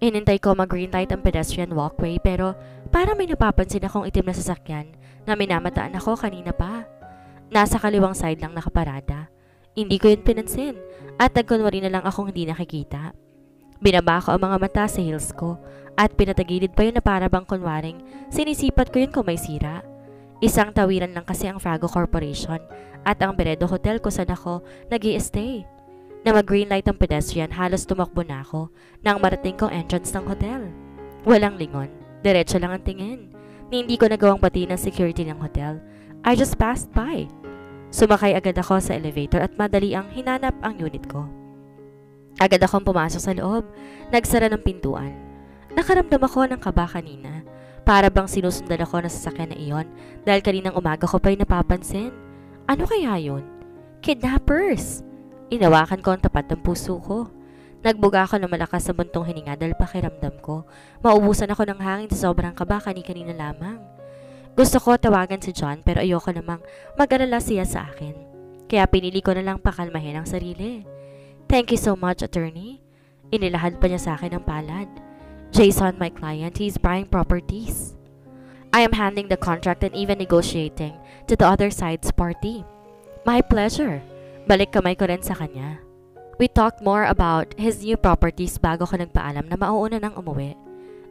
Inintay ko mag-green light ang pedestrian walkway pero parang may napapansin akong itim na sasakyan na minamataan ako kanina pa. Nasa kaliwang side lang nakaparada. Hindi ko yun pinansin at nagkunwari na lang akong hindi nakikita. Binaba ko ang mga mata sa heels ko at pinatagilid pa yun na para bang kunwaring sinisipat ko yun kung may sira. Isang tawiran lang kasi ang Frago Corporation at ang Beredo Hotel kung saan ako nag-i-stay. Na mag-green light ang pedestrian, halos tumakbo na ako nang marating kong entrance ng hotel. Walang lingon, diretso lang ang tingin. Ni hindi ko nagawang batiin ng security ng hotel. I just passed by. Sumakay agad ako sa elevator at madali ang hinanap ang unit ko. Agad akong pumasok sa loob, nagsara ng pintuan. Nakaramdam ako ng kaba kanina. Para bang sinusundan ako ng sasakyan na iyon dahil kaninang umaga ko pa'y napapansin. Ano kaya yun? Kidnappers! Inawakan ko ang tapat ng puso ko. Nagbuga ako ng malakas sa buntong hininga dahil pakiramdam ko. Maubusan ako ng hangin sa sobrang kaba kanina lamang. Gusto ko tawagan si John pero ayoko namang mag-alala siya sa akin. Kaya pinili ko na lang pakalmahin ang sarili. Thank you so much, attorney. Inilahad pa niya sa akin ang palad. Jason, my client, he's buying properties. I am handling the contract and even negotiating to the other side's party. My pleasure. Balik kamay ko rin sa kanya. We talked more about his new properties bago ko nagpaalam na mauuna nang umuwi.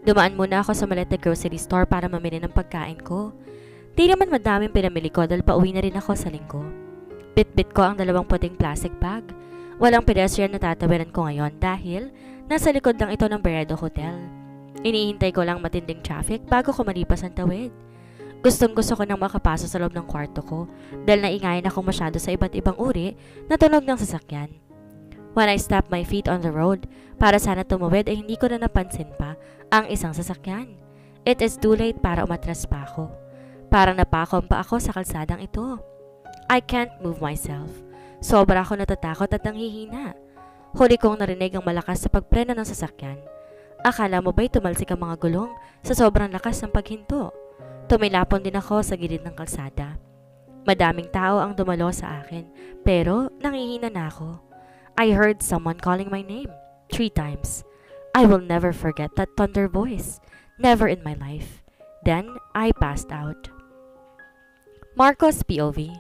Dumaan muna ako sa maliit na grocery store para mamili ng pagkain ko. Di naman madaming pinamili ko dahil pauwi na rin ako sa linggo. Bit-bit ko ang 2 puting plastic bag. Walang pedestrian na tatawiran ko ngayon dahil nasa likod lang ito ng Beredo Hotel. Inihintay ko lang matinding traffic bago ko malipas ang tawid. Gustong-gusto ko nang makapasok sa loob ng kwarto ko dahil naingayin ako masyado sa iba't ibang uri na tunog ng sasakyan. When I stepped my feet on the road, para sana tumawid ay hindi ko na napansin pa ang isang sasakyan. It is too late para umatras pa ako. Parang napakon pa ako sa kalsadang ito. I can't move myself. Sobra ako natatakot at nanghihina. Huli kong narinig ang malakas sa pagpreno ng sasakyan. Akala mo ba'y tumalsik ang mga gulong sa sobrang lakas ng paghinto? Tumilapon din ako sa gilid ng kalsada. Madaming tao ang dumalo sa akin, pero nangihina na ako. I heard someone calling my name 3 times. I will never forget that thunder voice. Never in my life. Then, I passed out. Marcos POV.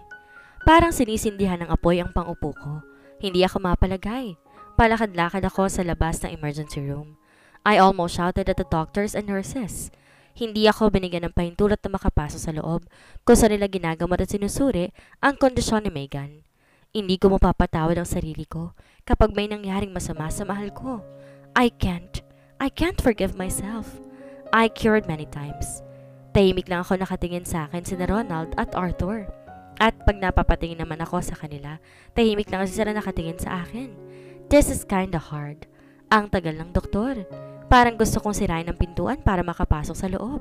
Parang sinisindihan ng apoy ang pangupo ko. Hindi ako mapalagay. Palakad-lakad ako sa labas ng emergency room. I almost shouted at the doctors and nurses. Hindi ako binigyan ng pahintulot na makapasok sa loob kung saan nila ginagamot at sinusuri ang kondisyon ni Megan. Hindi ko mapapatawad ang sarili ko kapag may nangyaring masama sa mahal ko. I can't forgive myself. I cured many times. Tahimik lang ako nakatingin sa akin sina Ronald at Arthur. At pag napapatingin naman ako sa kanila, tahimik lang sila nakatingin sa akin. This is kinda hard. Ang tagal ng doktor. Parang gusto kong sirain ang pintuan para makapasok sa loob.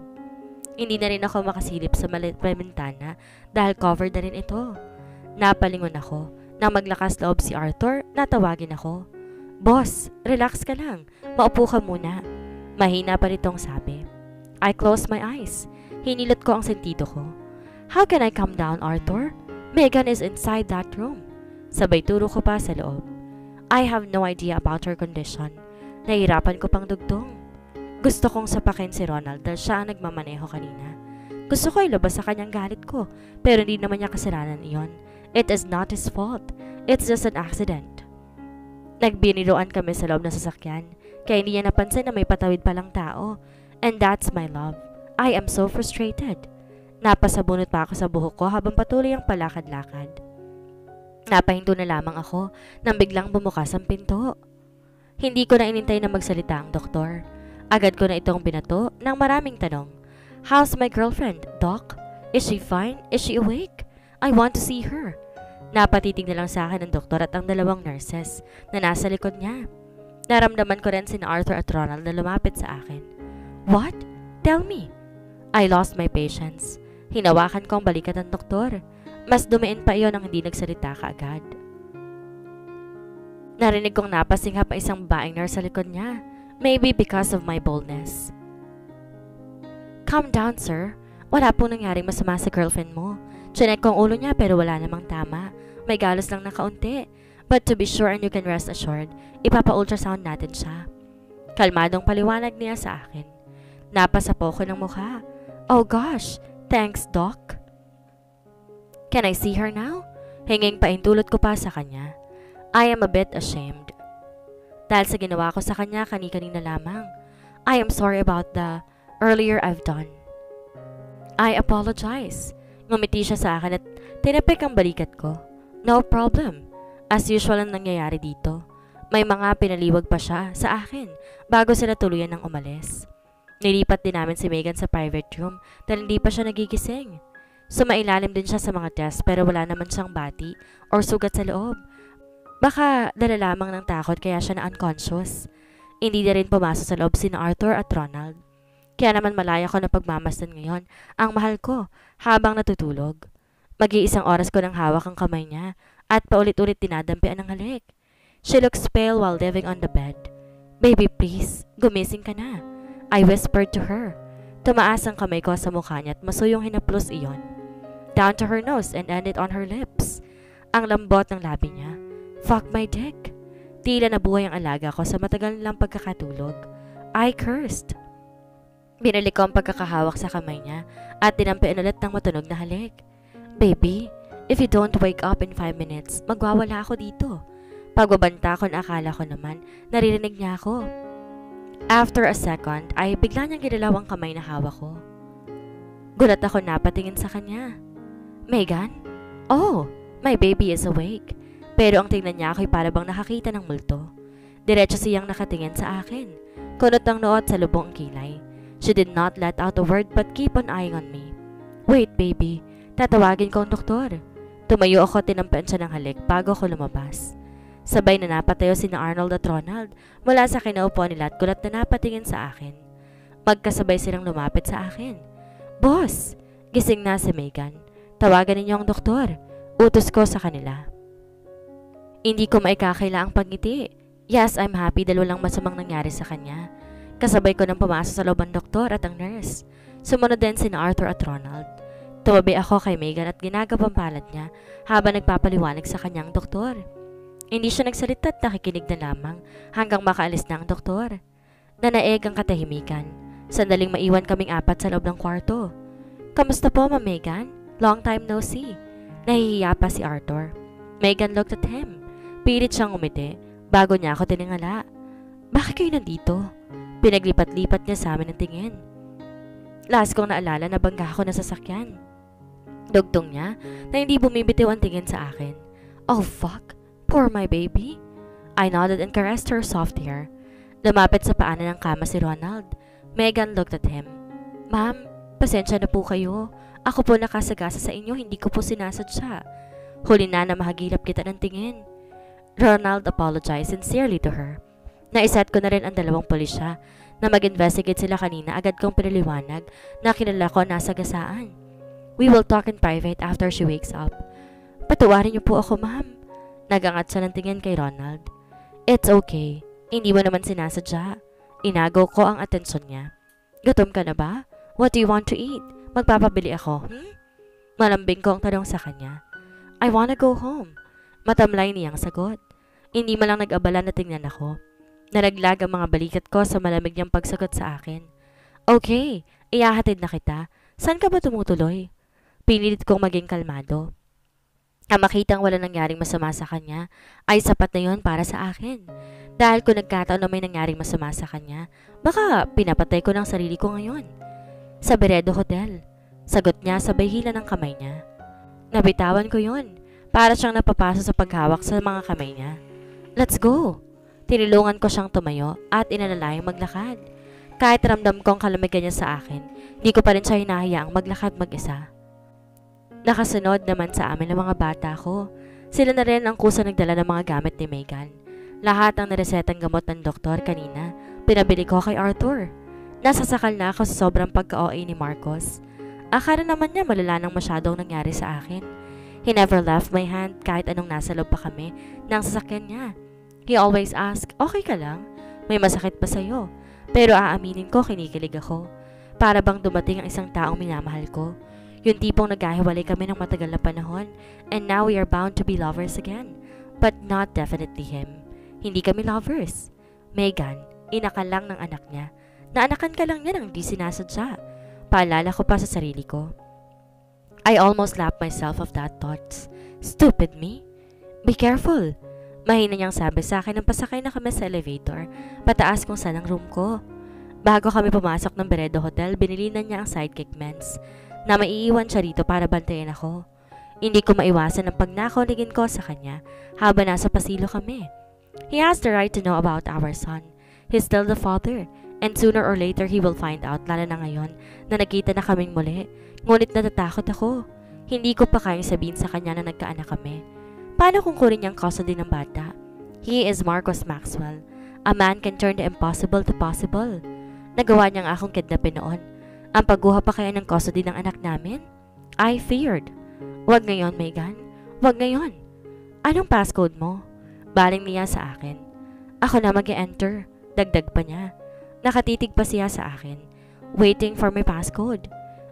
Hindi na rin ako makasilip sa maliit na bintana dahil covered na rin ito. Napalingon ako. Nang maglakas loob si Arthur, natawagin ako. Boss, relax ka lang. Maupo ka muna. Mahina pa nitong sabi. I closed my eyes. Hinilot ko ang sentido ko. How can I calm down, Arthur? Megan is inside that room. Sabay turo ko pa sa loob. I have no idea about her condition. Nahirapan ko pang dugtong. Gusto kong sapakin si Ronald dahil siya ang nagmamaneho kanina. Gusto ko ilabas sa kanyang galit ko, pero hindi naman niya kasalanan iyon. It is not his fault. It's just an accident. Nagbiniroan kami sa loob ng sasakyan, kaya hindi niya napansin na may patawid palang tao. And that's my love. I am so frustrated. Napasabunot pa ako sa buhok ko habang patuloy ang palakad-lakad. Napahinto na lamang ako nang biglang bumukas ang pinto. Hindi ko na inintay na magsalita ang doktor. Agad ko na itong binato ng maraming tanong. How's my girlfriend, Doc? Is she fine? Is she awake? I want to see her. Napatitig na lang sa akin ng doktor at ang 2 nurses na nasa likod niya. Naramdaman ko rin sina Arthur at Ronald na lumapit sa akin. What? Tell me. I lost my patience. Hinawakan ko ang balikat ng doktor. Mas dumiin pa iyon nang hindi nagsalita kaagad. Narinig kong napasinghap ang isang babaeng nurse sa likod niya. Maybe because of my boldness. Calm down, sir. Wala pong nangyaring masama sa girlfriend mo. Chinek ko ang ulo niya pero wala namang tama. May galos lang na kaunti. But to be sure and you can rest assured, ipapa-ultrasound natin siya. Kalmadong paliwanag niya sa akin. Napasa po ko ng mukha. Oh gosh, thanks Doc. Can I see her now? Hinging paintulot ko pa sa kanya. I am a bit ashamed. Dahil sa ginawa ko sa kanya kani-kanina lamang. I am sorry about the earlier I've done. I apologize. Ngumiti siya sa akin at tinapik ang balikat ko. No problem. As usual ang nangyayari dito. May mga pinaliwag pa siya sa akin bago sila tuluyan ng umalis. Nilipat din namin si Megan sa private room dahil hindi pa siya nagigising. Sumailalim din siya sa mga test pero wala naman siyang bati or sugat sa loob. Baka dala lamang ng takot kaya siya na unconscious. Hindi na rin pumasok sa loob sina Arthur at Ronald. Kaya naman malaya ko na pagmamasdan ngayon ang mahal ko habang natutulog. Mag-iisang oras ko nang hawak ang kamay niya at paulit-ulit dinadampian ng halik. She looks pale while living on the bed. Baby please, gumising ka na. I whispered to her. Tumaas ang kamay ko sa mukha niya at masuyong hinaplos iyon. Down to her nose and ended on her lips. Ang lambot ng labi niya. Fuck my dick. Tila nabuhay ang alaga ko sa matagal nilang pagkakatulog. I cursed. Binalik ko ang pagkakahawak sa kamay niya at dinampian ulit ng matunog na halik. Baby, if you don't wake up in 5 minutes, magwawala ako dito. Pagbabanta ko na akala ko naman, naririnig niya ako. After a second, ay bigla niyang ginalaw ang kamay na hawak ko. Gulat ako napatingin sa kanya. Megan? Oh, my baby is awake. Pero ang tingnan niya ako'y para bang nakakita ng multo. Diretso siyang nakatingin sa akin. Kunot ang noot sa lubong ang kilay. She did not let out a word but keep on eyeing on me. Wait baby, tatawagin ko ang doktor. Tumayo ako at tinampian siya ng halik bago ako lumabas. Sabay na napatayo sina Arnold at Ronald mula sa kinaupo nila at gulat na napatingin sa akin. Magkasabay silang lumapit sa akin. Boss! Gising na si Megan. Tawagan ninyo ang doktor. Utos ko sa kanila. Hindi ko maikakaila ang pagngiti. Yes, I'm happy dahil walang masamang nangyari sa kanya. Kasabay ko nang pumasok sa loob ang doktor at ang nurse. Sumunod din sina Arthur at Ronald. Tumabi ako kay Megan at ginagapang palad niya habang nagpapaliwanag sa kanyang doktor. Hindi siya nagsalita at nakikinig na lamang hanggang makaalis na ang doktor. Nanaeg ang katahimikan. Sandaling maiwan kaming apat sa loob ng kwarto. Kamusta po, Ma'am Megan? Long time no see. Nahihiya pa si Arthur. Megan looked at him. Pilit siyang umiti bago niya ako tiningala. Bakit kayo nandito? Pinaglipat-lipat niya sa amin ng tingin. Last kong naalala na bangga ako na sasakyan. Dugtong niya na hindi bumibitiw ang tingin sa akin. Oh fuck! Poor my baby. I nodded and caressed her soft hair. Lumapit sa paanan ng kama si Ronald. Megan looked at him. Ma'am, pasensya na po kayo. Ako po nakasagasa sa inyo, hindi ko po sinasadya. Huli na mahagilap kita ng tingin. Ronald apologized sincerely to her. Naiset ko na rin ang dalawang pulisya na mag-investigate sila kanina. Agad kong pinaliwanag na kilala ko nasa gasaan. We will talk in private after she wakes up. Patawarin niyo po ako, ma'am. Nagangat siya ng tingin kay Ronald. It's okay. Hindi mo naman sinasadya. Inagaw ko ang atensyon niya. Gutom ka na ba? What do you want to eat? Magpapabili ako, Malambing ko ang tanong sa kanya. I wanna go home. Matamlay niyang sagot. Hindi man lang nag-abala na tingnan ako. Nalaglag ang mga balikat ko sa malamig niyang pagsagot sa akin. Okay, iyahatid na kita. Saan ka ba tumutuloy? Pinilit kong maging kalmado. Ang makitang wala nangyaring masama sa kanya ay sapat na yon para sa akin. Dahil kung nagkataon na may nangyaring masama sa kanya, baka pinapatay ko ng sarili ko ngayon. Sa Beredo Hotel, sagot niya sabay hila ng kamay niya. Nabitawan ko yon, para siyang napapasa sa paghawak sa mga kamay niya. Let's go! Tinulungan ko siyang tumayo at inalalayang maglakad. Kahit ramdam ko ang kalamigan niya sa akin, di ko pa rin siya hinahayaang maglakad mag-isa. Nakasunod naman sa amin ang mga bata ko. Sila na rin ang kusa nagdala ng mga gamit ni Megan. Lahat ang naresetang gamot ng doktor kanina, pinabili ko kay Arthur. Nasasakal na ako sa sobrang pagka-OA ni Marcos. Akala naman niya malala nang masyadong nangyari sa akin. He never left my hand kahit anong nasa loob pa kami ng sasakyan niya. He always asked, okay ka lang? May masakit pa sa'yo? Pero aaminin ko kinikilig ako. Para bang dumating ang isang taong minamahal ko. Yung tipong nagkahiwalay kami ng matagal na panahon and now we are bound to be lovers again. But not definitely him. Hindi kami lovers. Megan, inakal lang ng anak niya. Naanakan ka lang niya nang di sinasadya. Paalala ko pa sa sarili ko. I almost laughed myself of that thoughts. Stupid me. Be careful. Mahina niyang sabi sa akin nang pasakay na kami sa elevator, pataas kung saan ang room ko. Bago kami pumasok ng Beredo Hotel, binili na niya ang sidekick mens na maiiwan siya rito para bantayan ako. Hindi ko maiwasan ang pagnakaw-ligin ko sa kanya habang nasa pasilyo kami. He has the right to know about our son. He's still the father, and sooner or later he will find out, lalo na ngayon na nakita na kaming muli. Ngunit natatakot ako. Hindi ko pa kayang sabihin sa kanya na nagkaanak kami. Paano kung kunin niyang custody ng bata? He is Marcos Maxwell. A man can turn the impossible to possible. Nagawa niya nga akong kidnapin noon. Ang pagguha pa kaya ng custody ng anak namin? I feared. Wag ngayon, Megan. Wag ngayon. Anong passcode mo? Baling niya sa akin. Ako na mag-enter. Dagdag pa niya. Nakatitig pa siya sa akin. Waiting for my passcode.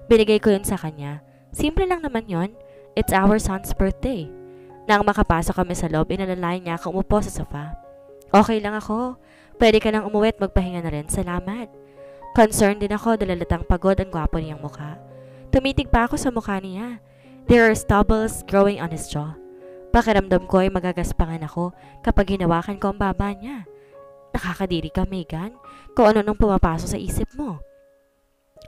Binigay ko yun sa kanya. Simple lang naman yon. It's our son's birthday. Nang makapasok kami sa loob, inalalayan niya akong umupo sa sofa. Okay lang ako. Pwede ka nang umuwi at magpahinga na rin. Salamat. Concerned din ako dahil halatang pagod ang gwapo niyang mukha. Tumitig pa ako sa mukha niya. There are stubbles growing on his jaw. Pakiramdam ko ay magagaspangan ako kapag hinawakan ko ang baba niya. Nakakadiri ka, Megan, kung ano nung pumapasok sa isip mo.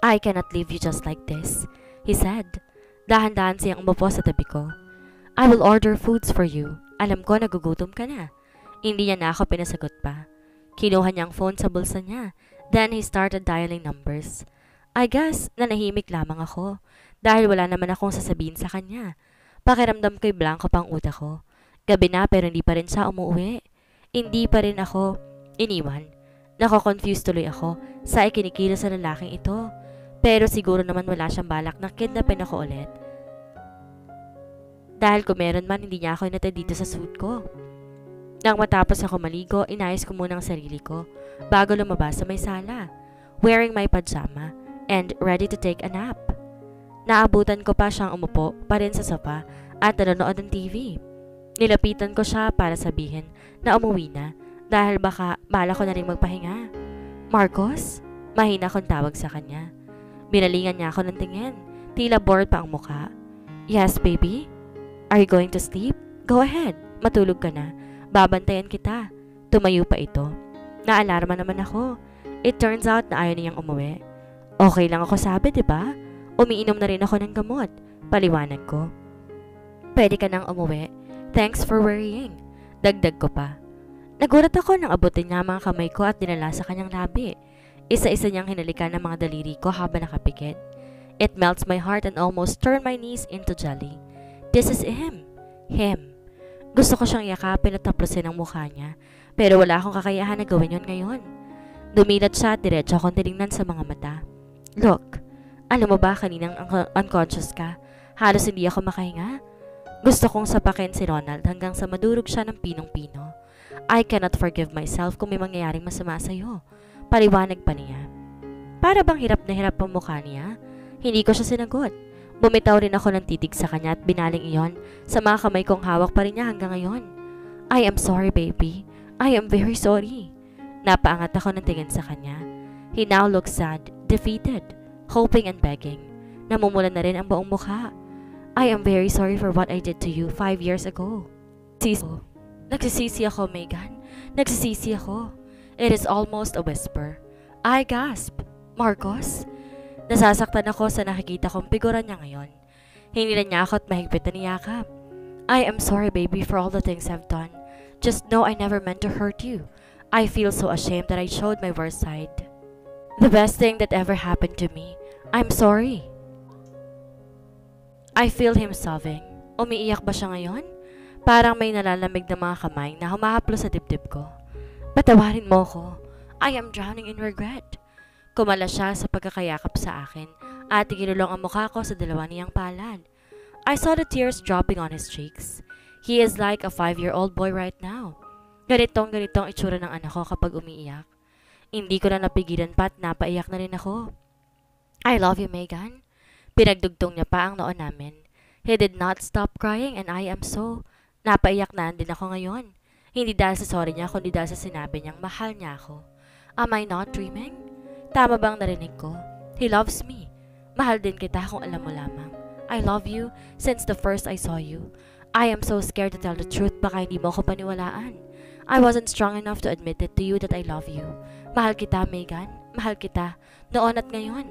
I cannot leave you just like this, he said. Dahan-dahan siyang umupo sa tabi ko. I will order foods for you. Alam ko nagugutom ka na. Hindi niya na ako pinasagot pa. Kinuha niya ang phone sa bulsa niya. Then he started dialing numbers. I guess nanahimik lamang ako dahil wala naman akong sasabihin sa kanya. Pakiramdam ko'y blanco pang utak ko. Gabi na pero hindi pa rin siya umuwi. Hindi pa rin ako iniwan. Nako-confused tuloy ako sa ikinikilos sa lalaking ito. Pero siguro naman wala siyang balak na kidnapin ako ulit. Dahil kung meron man, hindi niya ako inatid dito sa suit ko. Nang matapos ako maligo, inayos ko muna ang sarili ko bago lumabas sa may sala, wearing my pajama and ready to take a nap. Naabutan ko pa siyang umupo pa rin sa sofa at nanonood ng TV. Nilapitan ko siya para sabihin na umuwi na dahil baka bala ko na rin magpahinga. Marcos? Mahina akong tawag sa kanya. Binalingan niya ako ng tingin. Tila bored pa ang mukha. Yes, baby? Are you going to sleep? Go ahead. Matulog ka na. Babantayan kita. Tumayo pa ito. Naalarma naman ako. It turns out na ayaw niyang umuwi. Okay lang ako sabi, diba? Umiinom na rin ako ng gamot. Paliwanag ko. Pwede ka nang umuwi. Thanks for worrying. Dagdag ko pa. Nagulat ako nang abutin niya ang mga kamay ko at dinala sa kanyang labi. Isa-isa niyang hinalikan ng mga daliri ko habang nakapikit. It melts my heart and almost turned my knees into jelly. This is him. Him. Gusto ko siyang yakapin at taplosin ang mukha niya, pero wala akong kakayahan na gawin yun ngayon. Dumilat siya at diretso akong tinignan sa mga mata. Look, alam mo ba kaninang unconscious ka? Halos hindi ako makahinga. Gusto kong sapakin si Ronald hanggang sa madurog siya ng pinong-pino. I cannot forgive myself kung may mangyayaring masama sa'yo. Paliwanag pa niya. Para bang hirap na hirap ang mukha niya? Hindi ko siya sinagot. Bumitaw rin ako ng titig sa kanya at binaling iyon sa mga kamay kong hawak pa rin niya hanggang ngayon. I am sorry, baby. I am very sorry. Napaangat ako ng tingin sa kanya. He now looks sad, defeated, hoping and begging. Namumula na rin ang buong mukha. I am very sorry for what I did to you 5 years ago. Nagsisisi ako, Megan. Nagsisisi ako. It is almost a whisper. I gasp. Marcos? Nasasaktan ako sa nakikita kong figura niya ngayon. Hinilan niya ako at mahigpit na niyakap. I am sorry, baby, for all the things I've done. Just know I never meant to hurt you. I feel so ashamed that I showed my worst side. The best thing that ever happened to me. I'm sorry. I feel him sobbing. Umiiyak ba siya ngayon? Parang may nalalamig na mga kamay na humahaplo sa dibdib ko. Patawarin mo ko. I am drowning in regret. Kumala siya sa pagkakayakap sa akin at ginulong ang mukha ko sa dalawa niyang palad. I saw the tears dropping on his cheeks. He is like a 5-year-old boy right now. Ganitong itsura ng anak ko kapag umiiyak. Hindi ko na napigilan pa at napaiyak na rin ako. I love you, Megan. Pinagdugtong niya pa ang noon namin. He did not stop crying and I am so. Napaiyak na din ako ngayon. Hindi dahil sa sorry niya kundi dahil sa sinabi niyang mahal niya ako. Am I not dreaming? Tama bang narinig ko? He loves me. Mahal din kita kung alam mo lamang. I love you since the first I saw you. I am so scared to tell the truth, baka hindi mo ako paniwalaan. I wasn't strong enough to admit it to you that I love you. Mahal kita, Megan. Mahal kita. Noon at ngayon.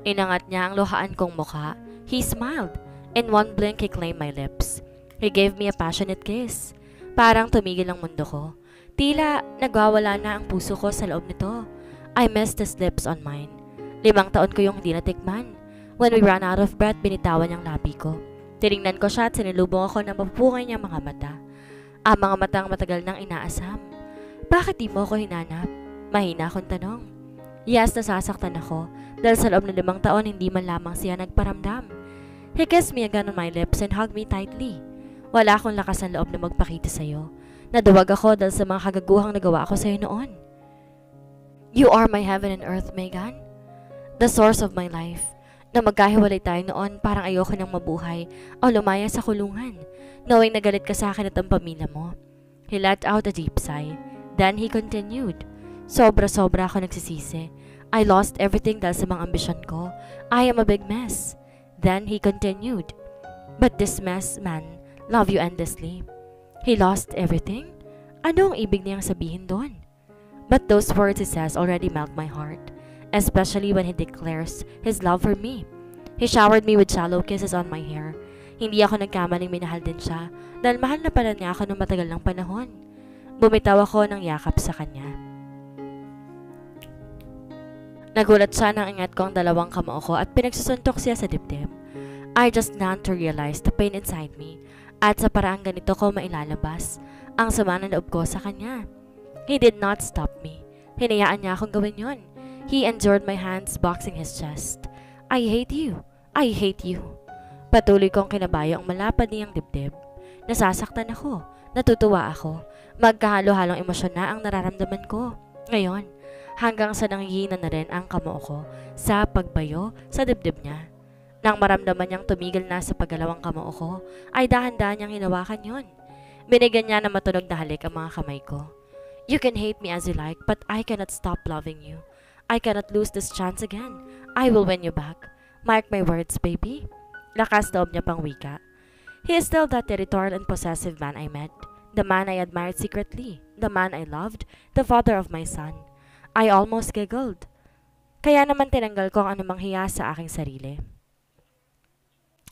Inangat niya ang luhaan kong mukha. He smiled. In one blink, he claimed my lips. He gave me a passionate kiss. Parang tumigil ang mundo ko. Tila nagwawala na ang puso ko sa loob nito. I missed his lips on mine. 5 taon ko yung hindi natikman. When we ran out of breath, binitawan niyang labi ko. Tinignan ko siya at sinilubong ako ng mapupungay niyang mga mata. Ang mga matang matagal nang inaasam. Bakit di mo ako hinanap? Mahina akong tanong. Yes, nasasaktan ako. Dahil sa loob ng 5 taon, hindi man lamang siya nagparamdam. He kissed me again on my lips and hugged me tightly. Wala akong lakas ng loob na magpakita sa'yo. Naduwag ako dahil sa mga kagaguhang nagawa ako sa'yo noon. You are my heaven and earth, Megan. The source of my life. Na magkahiwalay tayo noon, parang ayoko nang mabuhay o lumaya sa kulungan, knowing nagalit ka sa akin at ang pamilya mo. He let out a deep sigh. Then he continued. Sobra-sobra ako nagsisisi. I lost everything dahil sa mga ambisyon ko. I am a big mess. Then he continued. But this mess man love you endlessly. He lost everything? Ano ang ibig niyang sabihin doon? But those words he says already melt my heart. Especially when he declares his love for me. He showered me with shallow kisses on my hair. Hindi ako nagkamaling minahal din siya dahil mahal na pala niya ako ng matagal ng panahon. Bumitaw ako ng yakap sa kanya. Nagulat siya nang ingat ko ang 2 kamao ko at pinagsusuntok siya sa dibdib. I just knelt to realize the pain inside me at sa paraang ganito ko mailalabas ang sama ng loob ko sa kanya. He did not stop me. Hinayaan niya akong gawin yon. He endured my hands boxing his chest. I hate you. I hate you. Patuloy kong kinabayo ang malapad niyang dibdib. Nasasaktan ako. Natutuwa ako. Magkahalo-halong emosyon na ang nararamdaman ko. Ngayon, hanggang sa nanghihina na rin ang kamao ko sa pagbayo sa dibdib niya. Nang maramdaman niyang tumigil na sa paggalawang kamao ko, ay dahan-dahan niyang hinawakan yon. Binigyan niya na matunog na halik ang mga kamay ko. You can hate me as you like, but I cannot stop loving you. I cannot lose this chance again. I will win you back. Mark my words, baby. Lakas loob niya pang wika. He is still that territorial and possessive man I met. The man I admired secretly. The man I loved. The father of my son. I almost giggled. Kaya naman tinanggal ko ang anumang hiya sa aking sarili.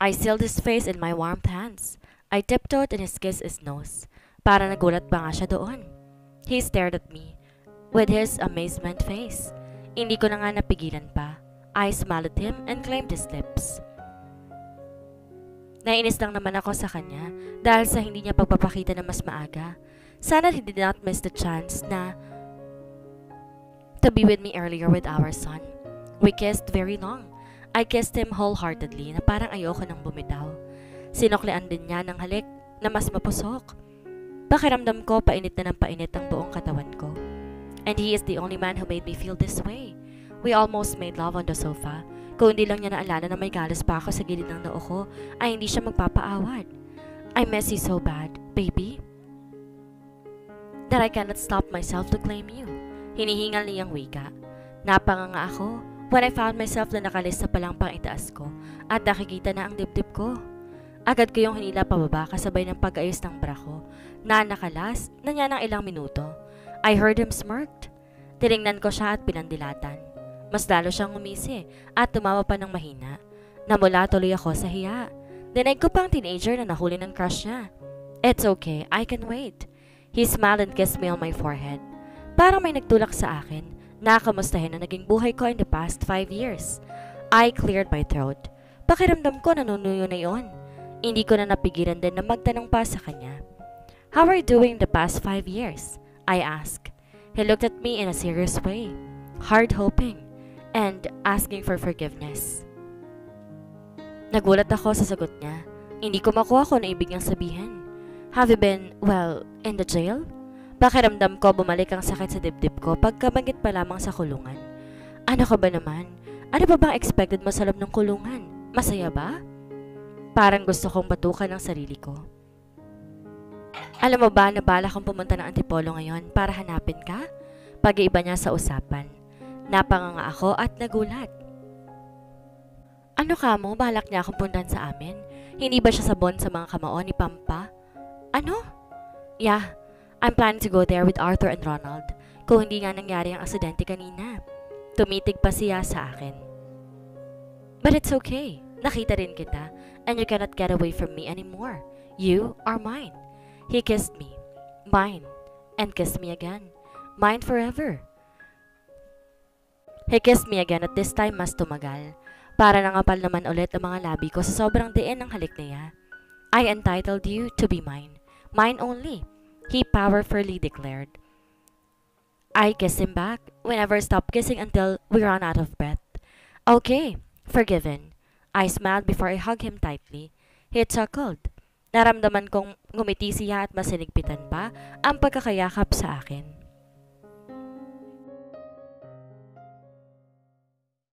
I sealed his face in my warm hands. I tiptoed and kissed his nose. Para nagulat pa nga siya doon. He stared at me with his amazement face. Hindi ko na nga napigilan pa. I smiled at him and claimed his lips. Nainis lang naman ako sa kanya dahil sa hindi niya pagpapakita na mas maaga. Sana he did not miss the chance na to be with me earlier with our son. We kissed very long. I kissed him wholeheartedly na parang ayoko nang bumitaw. Sinuklian din niya ng halik na mas mapusok. Pakiramdam ko painit na ng painit ang buong katawan ko. And he is the only man who made me feel this way. We almost made love on the sofa. Kung hindi lang niya naalala na may galos pa ako sa gilid ng noo ko, ay hindi siya magpapaawad. I miss you so bad, baby, that I cannot stop myself to claim you. Hinihingal niyang wika. Napanganga ako when I found myself na nakalis sa palampang itaas ko at nakikita na ang dibdib ko. Agad ko yung hinila pababa kasabay ng pag-ayos ng bra ko na nakalas na niya ng ilang minuto. I heard him smirked. Tinignan ko siya at pinandilatan. Mas lalo siyang umisi at tumawa pa ng mahina. Namula tuloy ako sa hiya. Dinig ko pang teenager na nahuli ng crush niya. It's okay, I can wait. He smiled and kissed me on my forehead. Parang may nagtulak sa akin na kamustahin ang naging buhay ko in the past 5 years. I cleared my throat. Pakiramdam ko nanunuyo na iyon. Hindi ko na napigilan din na magtanong pa sa kanya. How are you doing the past 5 years? I asked. He looked at me in a serious way, hard hoping, and asking for forgiveness. Nagulat ako sa sagot niya. Hindi ko makuha kung ano ibig niyang sabihin. Have you been, well, in the jail? Pakiramdam ko bumalik ang sakit sa dibdib ko pagkabanggit pa lamang sa kulungan. Ano ka ba naman? Ano ba bang expected mo sa loob ng kulungan? Masaya ba? Parang gusto kong batukan ang sarili ko. Alam mo ba na bala kong pumunta ng Antipolo ngayon para hanapin ka? Pag-iiba niya sa usapan. Napanganga ako at nagulat. Ano ka mo? Balak niya akong puntahan sa amin? Hindi ba siya sabon sa mga kamao ni Pampa? Ano? Yeah, I'm planning to go there with Arthur and Ronald. Kung hindi nga nangyari ang aksidente kanina. Tumitig pa siya sa akin. But it's okay. Nakita rin kita. And you cannot get away from me anymore. You are mine. He kissed me. Mine. And kissed me again. Mine forever. He kissed me again at this time mas tumagal. Para nangapal naman ulit ang mga labi ko sa sobrang diin ng halik niya. I entitled you to be mine. Mine only. He powerfully declared. I kissed him back. We never stopped kissing until we ran out of breath. Okay, forgiven. I smiled before I hugged him tightly. He chuckled. Naramdaman kong ngumiti siya at masinigpitan pa ang pagkakayakap sa akin.